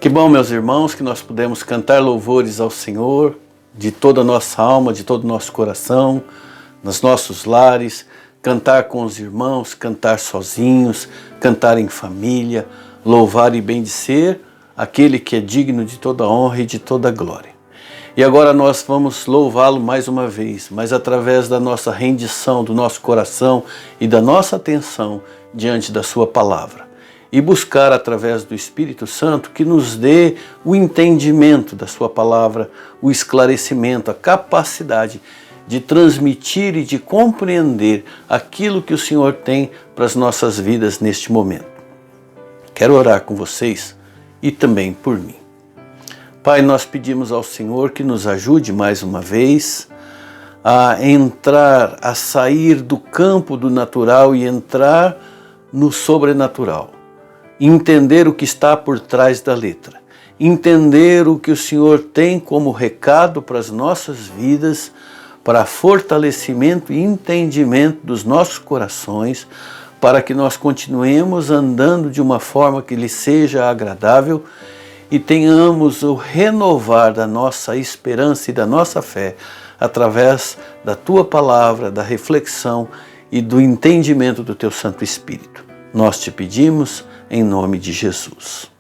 Que bom, meus irmãos, que nós pudemos cantar louvores ao Senhor de toda a nossa alma, de todo o nosso coração, nos nossos lares, cantar com os irmãos, cantar sozinhos, cantar em família, louvar e bendizer aquele que é digno de toda honra e de toda glória. E agora nós vamos louvá-lo mais uma vez, mas através da nossa rendição, do nosso coração e da nossa atenção diante da sua palavra. E buscar através do Espírito Santo que nos dê o entendimento da sua palavra, o esclarecimento, a capacidade de transmitir e de compreender aquilo que o Senhor tem para as nossas vidas neste momento. Quero orar com vocês e também por mim. Pai, nós pedimos ao Senhor que nos ajude mais uma vez a entrar, a sair do campo do natural e entrar no sobrenatural. Entender o que está por trás da letra, entender o que o Senhor tem como recado para as nossas vidas, para fortalecimento e entendimento dos nossos corações, para que nós continuemos andando de uma forma que lhe seja agradável e tenhamos o renovar da nossa esperança e da nossa fé através da Tua palavra, da reflexão e do entendimento do Teu Santo Espírito. Nós te pedimos em nome de Jesus.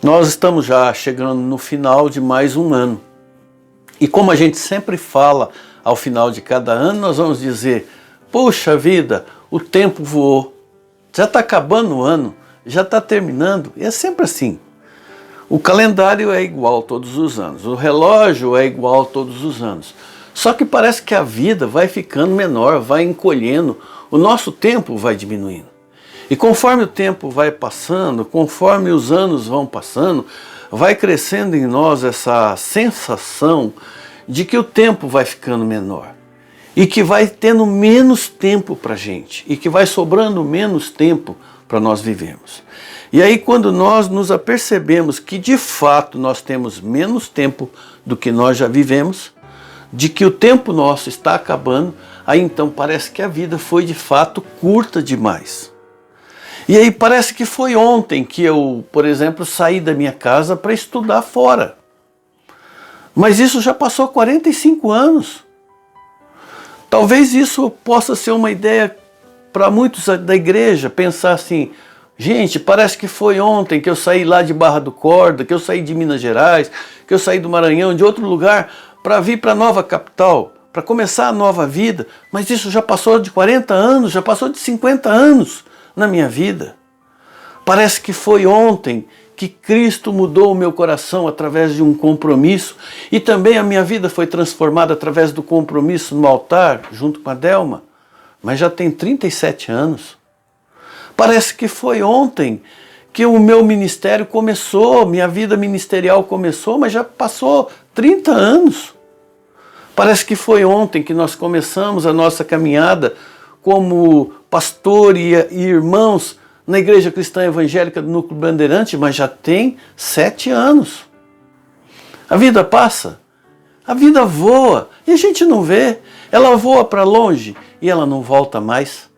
Nós estamos já chegando no final de mais um ano. E como a gente sempre fala ao final de cada ano, nós vamos dizer: poxa vida, o tempo voou, já está acabando o ano, já está terminando. E é sempre assim. O calendário é igual todos os anos, o relógio é igual todos os anos. Só que parece que a vida vai ficando menor, vai encolhendo, o nosso tempo vai diminuindo. E conforme o tempo vai passando, conforme os anos vão passando, vai crescendo em nós essa sensação de que o tempo vai ficando menor. E que vai tendo menos tempo para a gente. E que vai sobrando menos tempo para nós vivermos. E aí quando nós nos apercebemos que de fato nós temos menos tempo do que nós já vivemos, de que o tempo nosso está acabando, aí então parece que a vida foi de fato curta demais. E aí parece que foi ontem que eu, por exemplo, saí da minha casa para estudar fora. Mas isso já passou 45 anos. Talvez isso possa ser uma ideia para muitos da igreja, pensar assim: gente, parece que foi ontem que eu saí lá de Barra do Corda, que eu saí de Minas Gerais, que eu saí do Maranhão, de outro lugar, para vir para a nova capital, para começar a nova vida. Mas isso já passou de 40 anos, já passou de 50 anos na minha vida. Parece que foi ontem que Cristo mudou o meu coração através de um compromisso e também a minha vida foi transformada através do compromisso no altar, junto com a Delma, mas já tem 37 anos. Parece que foi ontem que o meu ministério começou, minha vida ministerial começou, mas já passou 30 anos. Parece que foi ontem que nós começamos a nossa caminhada como pastor e irmãos na Igreja Cristã Evangélica do Núcleo Bandeirante, mas já tem 7 anos. A vida passa, a vida voa e a gente não vê. Ela voa para longe e ela não volta mais.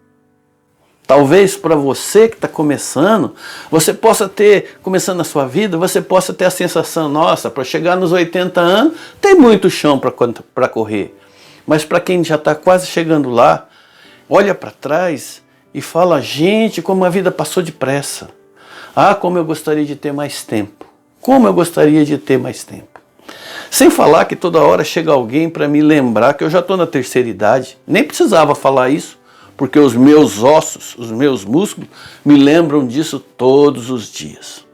Talvez para você que está começando, você possa ter, começando a sua vida, você possa ter a sensação: nossa, para chegar nos 80 anos, tem muito chão para correr. Mas para quem já está quase chegando lá, olha para trás e fala: gente, como a vida passou depressa. Ah, como eu gostaria de ter mais tempo. Como eu gostaria de ter mais tempo. Sem falar que toda hora chega alguém para me lembrar que eu já estou na terceira idade. Nem precisava falar isso, porque os meus ossos, os meus músculos, me lembram disso todos os dias.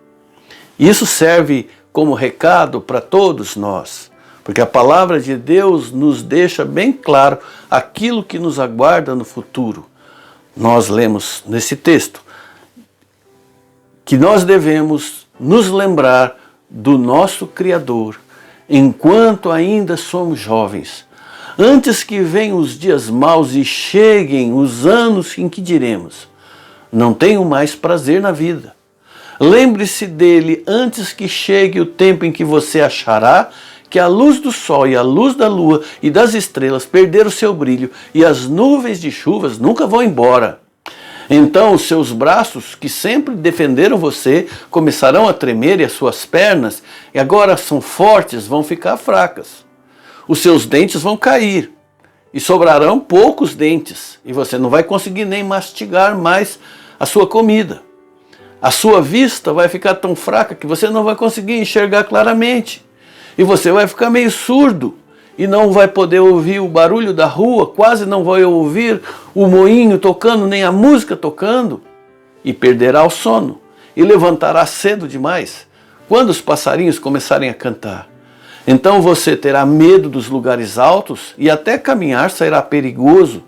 Isso serve como recado para todos nós, porque a palavra de Deus nos deixa bem claro aquilo que nos aguarda no futuro. Nós lemos nesse texto que nós devemos nos lembrar do nosso Criador enquanto ainda somos jovens, antes que venham os dias maus e cheguem os anos em que diremos: não tenho mais prazer na vida. Lembre-se dele antes que chegue o tempo em que você achará que a luz do sol e a luz da lua e das estrelas perderam o seu brilho e as nuvens de chuvas nunca vão embora. Então os seus braços, que sempre defenderam você, começarão a tremer e as suas pernas, e agora são fortes, vão ficar fracas. Os seus dentes vão cair, e sobrarão poucos dentes, e você não vai conseguir nem mastigar mais a sua comida. A sua vista vai ficar tão fraca que você não vai conseguir enxergar claramente, e você vai ficar meio surdo, e não vai poder ouvir o barulho da rua, quase não vai ouvir o moinho tocando, nem a música tocando, e perderá o sono, e levantará cedo demais, quando os passarinhos começarem a cantar. Então você terá medo dos lugares altos, e até caminhar será perigoso.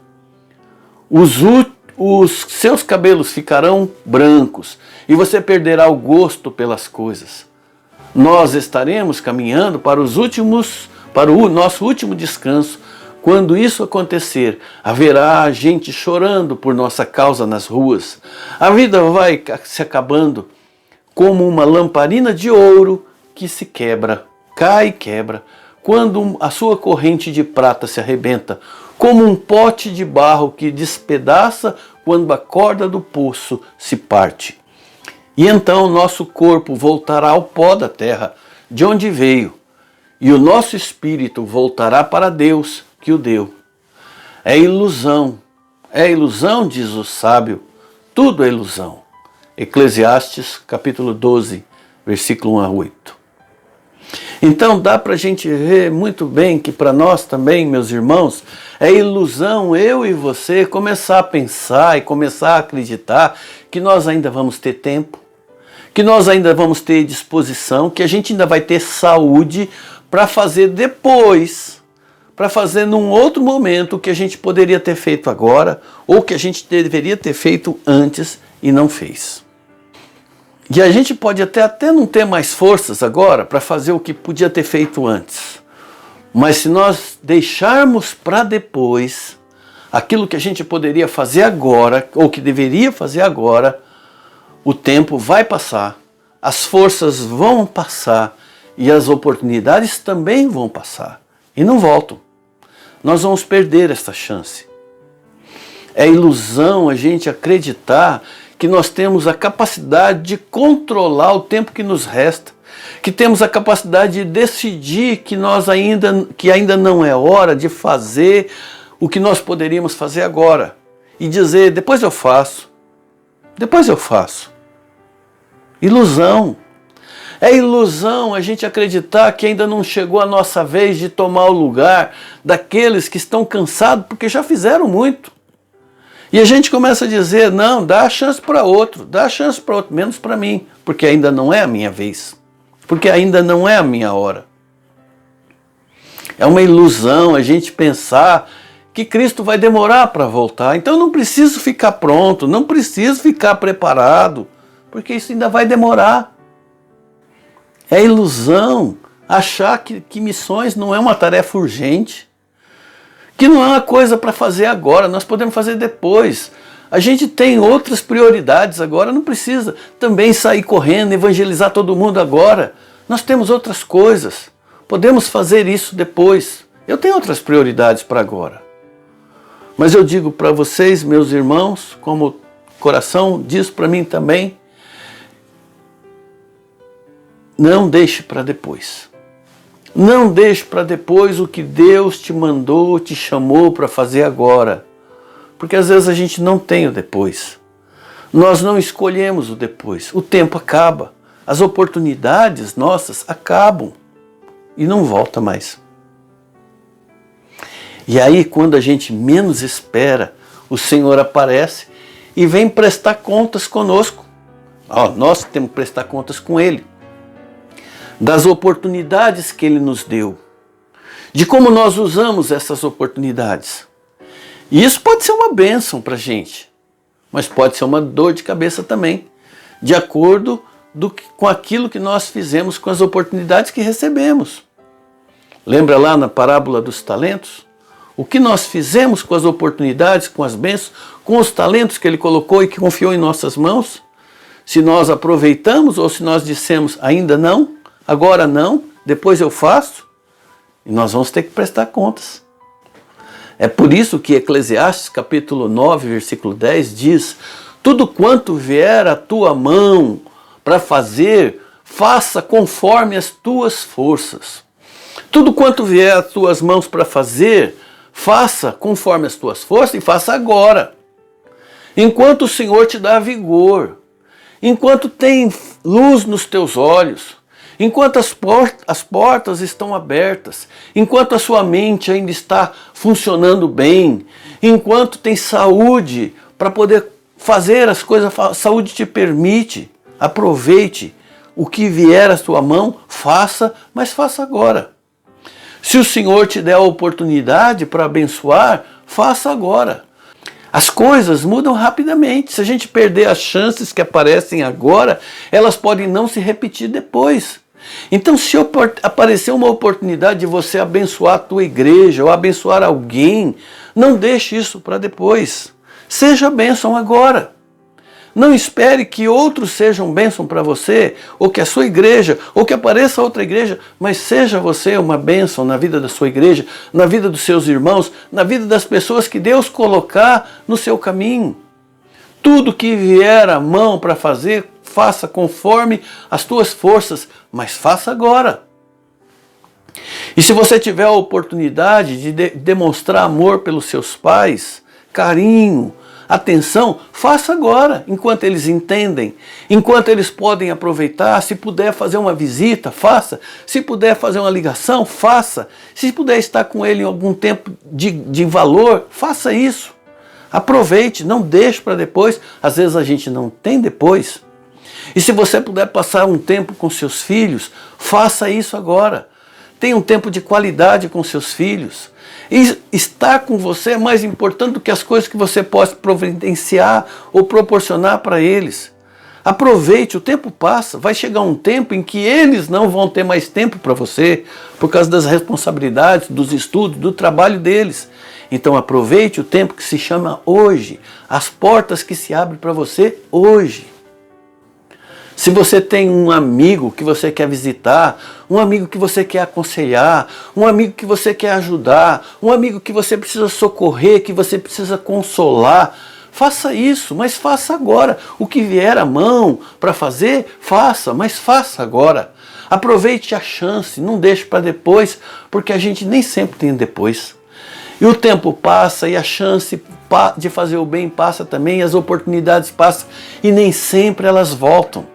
Os seus cabelos ficarão brancos, e você perderá o gosto pelas coisas. Nós estaremos caminhando para o nosso último descanso. Quando isso acontecer, haverá gente chorando por nossa causa nas ruas. A vida vai se acabando como uma lamparina de ouro que se quebra, cai e quebra, quando a sua corrente de prata se arrebenta, como um pote de barro que despedaça quando a corda do poço se parte. E então nosso corpo voltará ao pó da terra, de onde veio, e o nosso espírito voltará para Deus que o deu. É ilusão, diz o sábio, tudo é ilusão. Eclesiastes capítulo 12, versículo 1 a 8. Então dá para a gente ver muito bem que para nós também, meus irmãos, é ilusão eu e você começar a pensar e começar a acreditar que nós ainda vamos ter tempo, que nós ainda vamos ter disposição, que a gente ainda vai ter saúde para fazer depois, para fazer num outro momento o que a gente poderia ter feito agora, ou que a gente deveria ter feito antes e não fez. E a gente pode até não ter mais forças agora para fazer o que podia ter feito antes. Mas se nós deixarmos para depois aquilo que a gente poderia fazer agora, ou que deveria fazer agora, o tempo vai passar, as forças vão passar e as oportunidades também vão passar e não voltam. Nós vamos perder essa chance. É ilusão a gente acreditar que nós temos a capacidade de controlar o tempo que nos resta, que temos a capacidade de decidir que ainda não é hora de fazer o que nós poderíamos fazer agora e dizer, depois eu faço. Ilusão. É ilusão a gente acreditar que ainda não chegou a nossa vez de tomar o lugar daqueles que estão cansados porque já fizeram muito. E a gente começa a dizer, não, dá a chance para outro, menos para mim, porque ainda não é a minha vez, porque ainda não é a minha hora. É uma ilusão a gente pensar que Cristo vai demorar para voltar, então eu não preciso ficar pronto, não preciso ficar preparado, porque isso ainda vai demorar. É ilusão achar que missões não é uma tarefa urgente, que não é uma coisa para fazer agora, nós podemos fazer depois. A gente tem outras prioridades agora, não precisa também sair correndo, evangelizar todo mundo agora. Nós temos outras coisas, podemos fazer isso depois. Eu tenho outras prioridades para agora. Mas eu digo para vocês, meus irmãos, como o coração diz para mim também, não deixe para depois. Não deixe para depois o que Deus te mandou, te chamou para fazer agora. Porque às vezes a gente não tem o depois. Nós não escolhemos o depois. O tempo acaba. As oportunidades nossas acabam. E não volta mais. E aí, quando a gente menos espera, o Senhor aparece e vem prestar contas conosco. Nós temos que prestar contas com Ele. Das oportunidades que Ele nos deu, de como nós usamos essas oportunidades. E isso pode ser uma bênção para a gente, mas pode ser uma dor de cabeça também, de acordo com aquilo que nós fizemos com as oportunidades que recebemos. Lembra lá na parábola dos talentos? O que nós fizemos com as oportunidades, com as bênçãos, com os talentos que Ele colocou e que confiou em nossas mãos? Se nós aproveitamos ou se nós dissemos ainda não, agora não, depois eu faço, e nós vamos ter que prestar contas. É por isso que Eclesiastes capítulo 9, versículo 10 diz, Tudo quanto vier à tua mão para fazer, faça conforme as tuas forças. Tudo quanto vier às tuas mãos para fazer, faça conforme as tuas forças e faça agora. Enquanto o Senhor te dá vigor, enquanto tem luz nos teus olhos, enquanto as portas estão abertas, enquanto a sua mente ainda está funcionando bem, enquanto tem saúde para poder fazer as coisas, a saúde te permite, aproveite o que vier à sua mão, faça, mas faça agora. Se o Senhor te der a oportunidade para abençoar, faça agora. As coisas mudam rapidamente. Se a gente perder as chances que aparecem agora, elas podem não se repetir depois. Então, se aparecer uma oportunidade de você abençoar a tua igreja ou abençoar alguém, não deixe isso para depois. Seja bênção agora. Não espere que outros sejam bênção para você, ou que a sua igreja, ou que apareça outra igreja, mas seja você uma bênção na vida da sua igreja, na vida dos seus irmãos, na vida das pessoas que Deus colocar no seu caminho. Tudo que vier à mão para fazer, faça conforme as tuas forças, mas faça agora. E se você tiver a oportunidade de demonstrar amor pelos seus pais, carinho, atenção, faça agora, enquanto eles entendem, enquanto eles podem aproveitar. Se puder fazer uma visita, faça. Se puder fazer uma ligação, faça. Se puder estar com ele em algum tempo de valor, faça isso. Aproveite, não deixe para depois. Às vezes a gente não tem depois. E se você puder passar um tempo com seus filhos, faça isso agora. Tenha um tempo de qualidade com seus filhos. E estar com você é mais importante do que as coisas que você possa providenciar ou proporcionar para eles. Aproveite, o tempo passa. Vai chegar um tempo em que eles não vão ter mais tempo para você, por causa das responsabilidades, dos estudos, do trabalho deles. Então aproveite o tempo que se chama hoje, as portas que se abrem para você hoje. Se você tem um amigo que você quer visitar, um amigo que você quer aconselhar, um amigo que você quer ajudar, um amigo que você precisa socorrer, que você precisa consolar, faça isso, mas faça agora. O que vier à mão para fazer, faça, mas faça agora. Aproveite a chance, não deixe para depois, porque a gente nem sempre tem depois. E o tempo passa e a chance de fazer o bem passa também, as oportunidades passam e nem sempre elas voltam.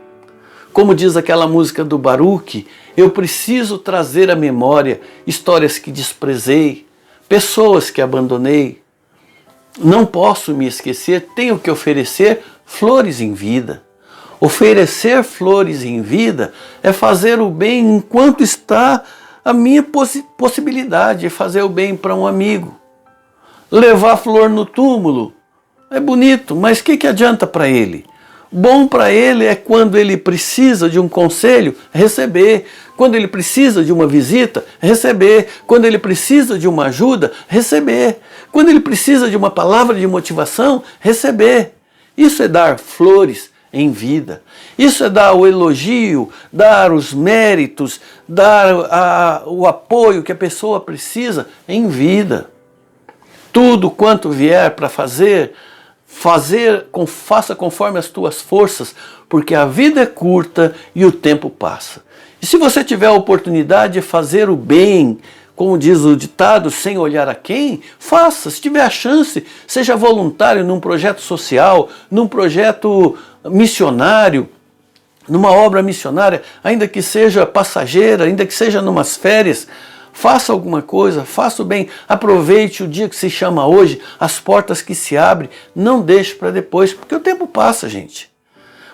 Como diz aquela música do Baruch, eu preciso trazer à memória histórias que desprezei, pessoas que abandonei. Não posso me esquecer, tenho que oferecer flores em vida. Oferecer flores em vida é fazer o bem enquanto está a minha possibilidade de fazer o bem para um amigo. Levar flor no túmulo é bonito, mas o que adianta para ele? Bom para ele é quando ele precisa de um conselho, receber. Quando ele precisa de uma visita, receber. Quando ele precisa de uma ajuda, receber. Quando ele precisa de uma palavra de motivação, receber. Isso é dar flores em vida. Isso é dar o elogio, dar os méritos, dar o apoio que a pessoa precisa em vida. Tudo quanto vier para faça conforme as tuas forças, porque a vida é curta e o tempo passa. E se você tiver a oportunidade de fazer o bem, como diz o ditado, sem olhar a quem, faça. Se tiver a chance, seja voluntário num projeto social, num projeto missionário, numa obra missionária, ainda que seja passageira, ainda que seja numas férias. Faça alguma coisa, faça o bem, aproveite o dia que se chama hoje, as portas que se abrem, não deixe para depois, porque o tempo passa, gente.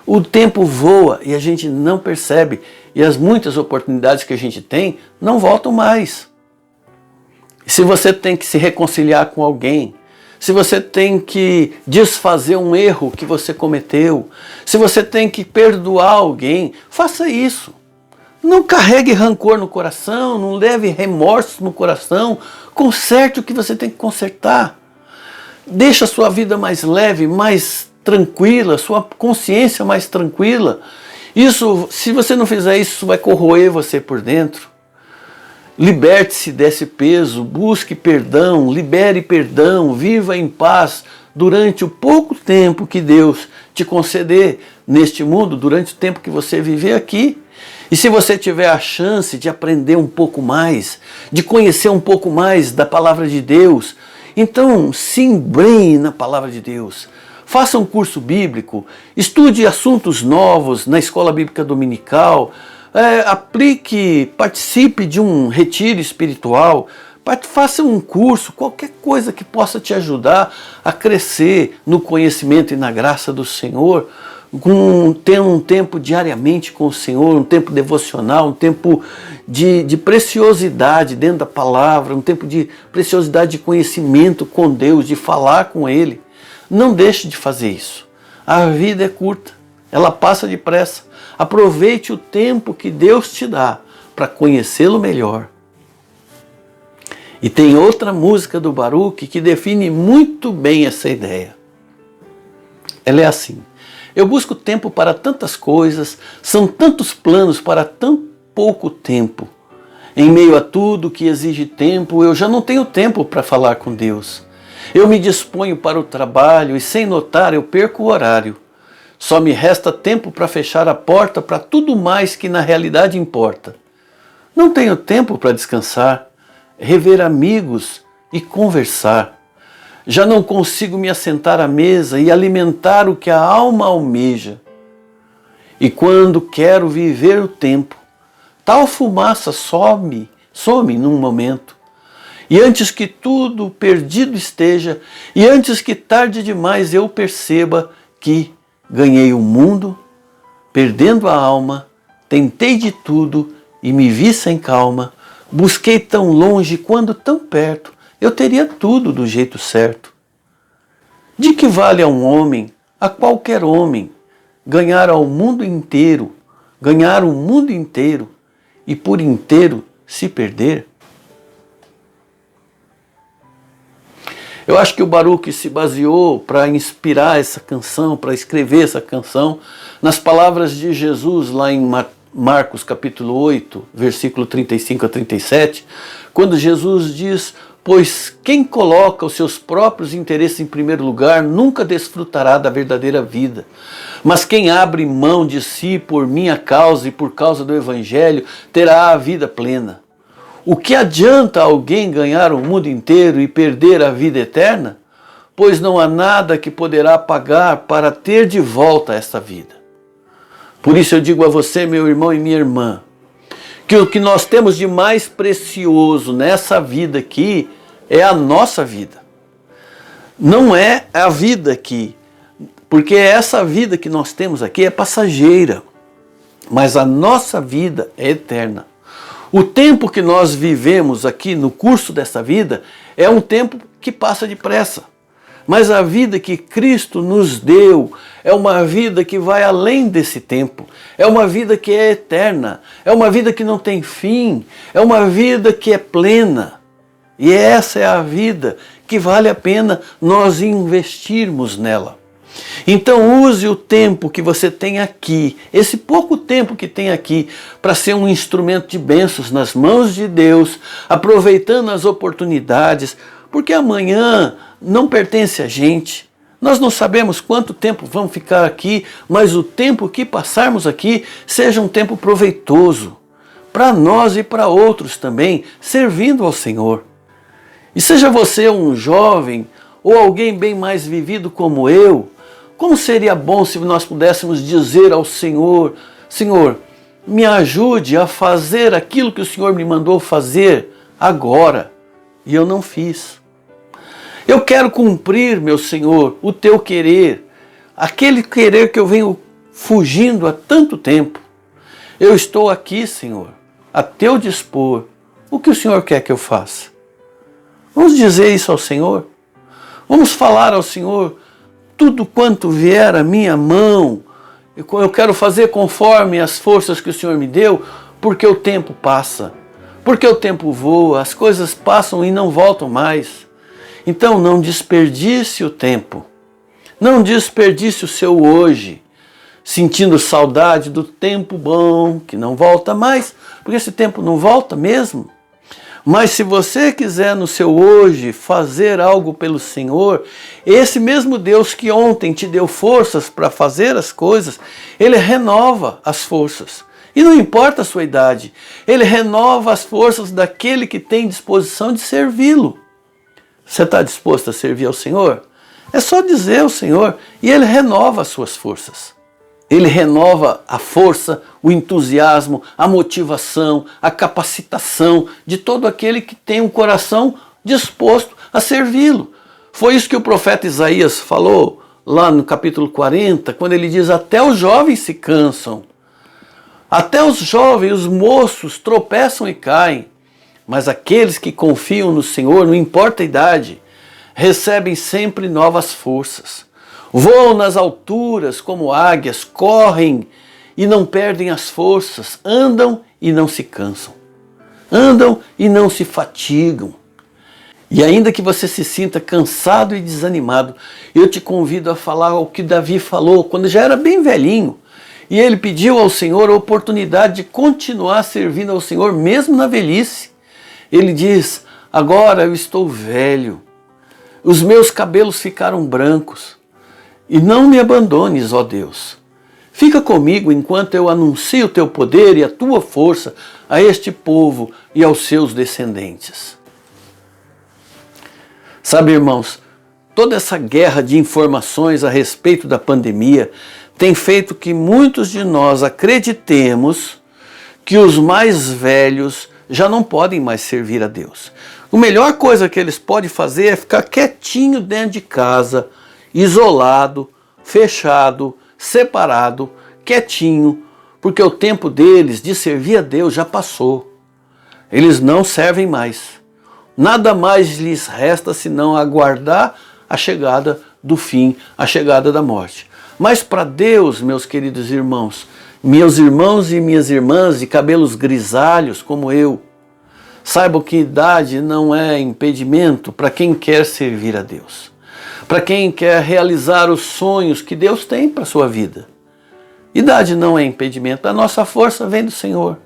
O tempo voa e a gente não percebe, e as muitas oportunidades que a gente tem não voltam mais. Se você tem que se reconciliar com alguém, se você tem que desfazer um erro que você cometeu, se você tem que perdoar alguém, faça isso. Não carregue rancor no coração, não leve remorso no coração, conserte o que você tem que consertar. Deixe a sua vida mais leve, mais tranquila, sua consciência mais tranquila. Isso, se você não fizer isso, vai corroer você por dentro. Liberte-se desse peso, busque perdão, libere perdão, viva em paz durante o pouco tempo que Deus te conceder neste mundo, durante o tempo que você viver aqui. E se você tiver a chance de aprender um pouco mais, de conhecer um pouco mais da palavra de Deus, então se embrenhe na palavra de Deus. Faça um curso bíblico, estude assuntos novos na escola bíblica dominical, participe de um retiro espiritual, faça um curso, qualquer coisa que possa te ajudar a crescer no conhecimento e na graça do Senhor, ter um tempo diariamente com o Senhor, um tempo devocional, um tempo de preciosidade dentro da palavra, um tempo de preciosidade de conhecimento com Deus, de falar com Ele. Não deixe de fazer isso. A vida é curta, ela passa depressa. Aproveite o tempo que Deus te dá para conhecê-lo melhor. E tem outra música do Baruch que define muito bem essa ideia. Ela é assim: eu busco tempo para tantas coisas, são tantos planos para tão pouco tempo. Em meio a tudo que exige tempo, eu já não tenho tempo para falar com Deus. Eu me disponho para o trabalho e, sem notar, eu perco o horário. Só me resta tempo para fechar a porta para tudo mais que na realidade importa. Não tenho tempo para descansar, rever amigos e conversar. Já não consigo me assentar à mesa e alimentar o que a alma almeja. E quando quero viver o tempo, tal fumaça some num momento. E antes que tudo perdido esteja, e antes que tarde demais eu perceba que ganhei o mundo, perdendo a alma, tentei de tudo e me vi sem calma, busquei tão longe quando tão perto, eu teria tudo do jeito certo. De que vale a um homem, a qualquer homem, ganhar o mundo inteiro e por inteiro se perder? Eu acho que o Baruch se baseou para inspirar essa canção, para escrever essa canção, nas palavras de Jesus lá em Marcos capítulo 8, versículo 35 a 37, quando Jesus diz: pois quem coloca os seus próprios interesses em primeiro lugar nunca desfrutará da verdadeira vida. Mas quem abre mão de si por minha causa e por causa do Evangelho terá a vida plena. O que adianta alguém ganhar o mundo inteiro e perder a vida eterna? Pois não há nada que poderá pagar para ter de volta esta vida. Por isso eu digo a você, meu irmão e minha irmã, que o que nós temos de mais precioso nessa vida aqui é a nossa vida. Não é a vida aqui, porque essa vida que nós temos aqui é passageira, mas a nossa vida é eterna. O tempo que nós vivemos aqui no curso dessa vida é um tempo que passa depressa. Mas a vida que Cristo nos deu é uma vida que vai além desse tempo. É uma vida que é eterna. É uma vida que não tem fim. É uma vida que é plena. E essa é a vida que vale a pena nós investirmos nela. Então use o tempo que você tem aqui, esse pouco tempo que tem aqui, para ser um instrumento de bênçãos nas mãos de Deus, aproveitando as oportunidades, porque amanhã não pertence a gente. Nós não sabemos quanto tempo vamos ficar aqui, mas o tempo que passarmos aqui seja um tempo proveitoso, para nós e para outros também, servindo ao Senhor. E seja você um jovem ou alguém bem mais vivido como eu, como seria bom se nós pudéssemos dizer ao Senhor: Senhor, me ajude a fazer aquilo que o Senhor me mandou fazer agora, e eu não fiz. Eu quero cumprir, meu Senhor, o teu querer, aquele querer que eu venho fugindo há tanto tempo. Eu estou aqui, Senhor, a teu dispor. O que o Senhor quer que eu faça? Vamos dizer isso ao Senhor? Vamos falar ao Senhor tudo quanto vier à minha mão. Eu quero fazer conforme as forças que o Senhor me deu, porque o tempo passa, porque o tempo voa, as coisas passam e não voltam mais. Então não desperdice o tempo, não desperdice o seu hoje, sentindo saudade do tempo bom que não volta mais, porque esse tempo não volta mesmo. Mas se você quiser no seu hoje fazer algo pelo Senhor, esse mesmo Deus que ontem te deu forças para fazer as coisas, Ele renova as forças. E não importa a sua idade, Ele renova as forças daquele que tem disposição de servi-lo. Você está disposto a servir ao Senhor? É só dizer ao Senhor e Ele renova as suas forças. Ele renova a força, o entusiasmo, a motivação, a capacitação de todo aquele que tem um coração disposto a servi-lo. Foi isso que o profeta Isaías falou lá no capítulo 40, quando ele diz: até os jovens se cansam, até os jovens, os moços tropeçam e caem, mas aqueles que confiam no Senhor, não importa a idade, recebem sempre novas forças. Voam nas alturas como águias, correm e não perdem as forças, andam e não se cansam, andam e não se fatigam. E ainda que você se sinta cansado e desanimado, eu te convido a falar o que Davi falou quando já era bem velhinho. E ele pediu ao Senhor a oportunidade de continuar servindo ao Senhor mesmo na velhice. Ele diz: agora eu estou velho, os meus cabelos ficaram brancos. E não me abandones, ó Deus. Fica comigo enquanto eu anuncio o teu poder e a tua força a este povo e aos seus descendentes. Sabe, irmãos, toda essa guerra de informações a respeito da pandemia tem feito que muitos de nós acreditemos que os mais velhos já não podem mais servir a Deus. A melhor coisa que eles podem fazer é ficar quietinho dentro de casa, isolado, fechado, separado, quietinho, porque o tempo deles de servir a Deus já passou. Eles não servem mais. Nada mais lhes resta senão aguardar a chegada do fim, a chegada da morte. Mas para Deus, meus queridos irmãos, meus irmãos e minhas irmãs de cabelos grisalhos como eu, saibam que idade não é impedimento para quem quer servir a Deus. Para quem quer realizar os sonhos que Deus tem para a sua vida. Idade não é impedimento, a nossa força vem do Senhor.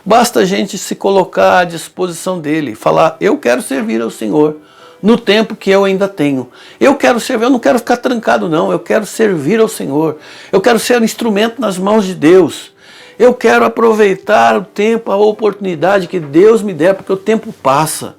Basta a gente se colocar à disposição dele, falar: eu quero servir ao Senhor no tempo que eu ainda tenho. Eu quero servir, eu não quero ficar trancado não, eu quero servir ao Senhor. Eu quero ser um instrumento nas mãos de Deus. Eu quero aproveitar o tempo, a oportunidade que Deus me der, porque o tempo passa.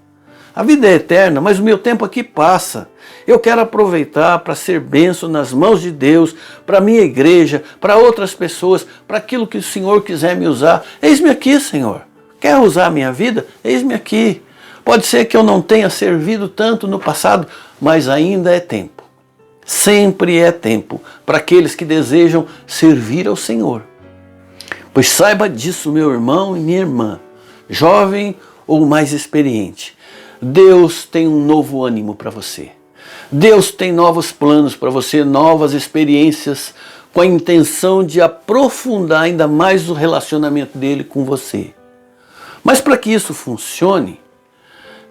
A vida é eterna, mas o meu tempo aqui passa. Eu quero aproveitar para ser bênção nas mãos de Deus, para a minha igreja, para outras pessoas, para aquilo que o Senhor quiser me usar. Eis-me aqui, Senhor. Quer usar a minha vida? Eis-me aqui. Pode ser que eu não tenha servido tanto no passado, mas ainda é tempo. Sempre é tempo para aqueles que desejam servir ao Senhor. Pois saiba disso, meu irmão e minha irmã, jovem ou mais experiente. Deus tem um novo ânimo para você. Deus tem novos planos para você, novas experiências, com a intenção de aprofundar ainda mais o relacionamento dele com você. Mas para que isso funcione,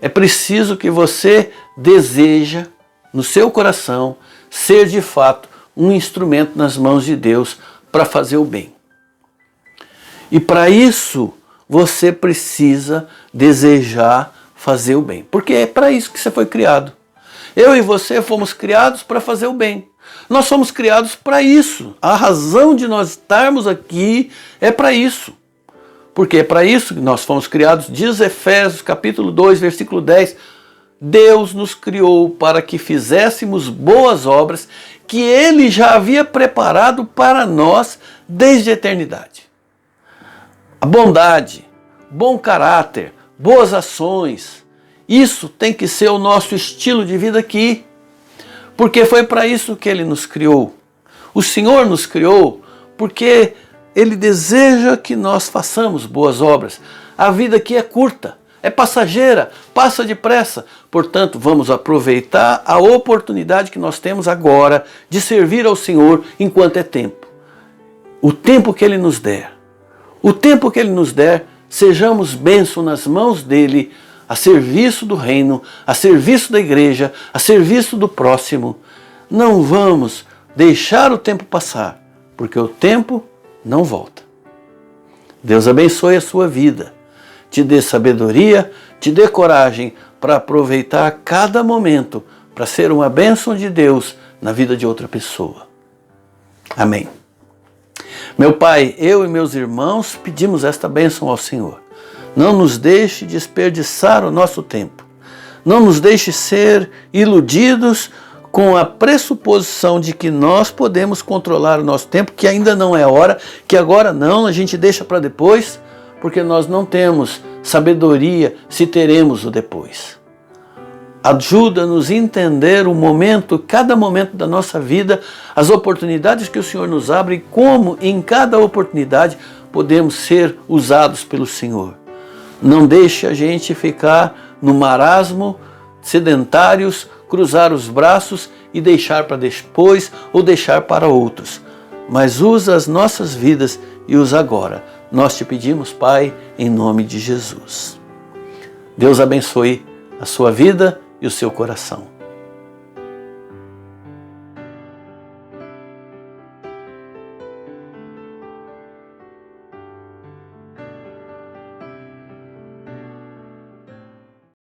é preciso que você deseja, no seu coração, ser de fato um instrumento nas mãos de Deus para fazer o bem. E para isso, você precisa desejar fazer o bem, porque é para isso que você foi criado. Eu e você fomos criados para fazer o bem. Nós fomos criados para isso. A razão de nós estarmos aqui é para isso. Porque é para isso que nós fomos criados. Diz Efésios capítulo 2, versículo 10. Deus nos criou para que fizéssemos boas obras que Ele já havia preparado para nós desde a eternidade. A bondade, bom caráter, boas ações, isso tem que ser o nosso estilo de vida aqui, porque foi para isso que Ele nos criou. O Senhor nos criou porque Ele deseja que nós façamos boas obras. A vida aqui é curta, é passageira, passa depressa. Portanto, vamos aproveitar a oportunidade que nós temos agora de servir ao Senhor enquanto é tempo. O tempo que Ele nos der. O tempo que Ele nos der, sejamos bênção nas mãos dEle, a serviço do reino, a serviço da igreja, a serviço do próximo. Não vamos deixar o tempo passar, porque o tempo não volta. Deus abençoe a sua vida. te dê sabedoria, te dê coragem para aproveitar cada momento para ser uma bênção de Deus na vida de outra pessoa. Amém. Meu Pai, eu e meus irmãos pedimos esta bênção ao Senhor. Não nos deixe desperdiçar o nosso tempo. Não nos deixe ser iludidos com a pressuposição de que nós podemos controlar o nosso tempo, que ainda não é hora, que agora não, a gente deixa para depois, porque nós não temos sabedoria se teremos o depois. Ajuda-nos a entender o momento, cada momento da nossa vida, as oportunidades que o Senhor nos abre e como em cada oportunidade podemos ser usados pelo Senhor. Não deixe a gente ficar no marasmo, sedentários, cruzar os braços e deixar para depois ou deixar para outros. Mas usa as nossas vidas e usa agora. Nós te pedimos, Pai, em nome de Jesus. Deus abençoe a sua vida e o seu coração.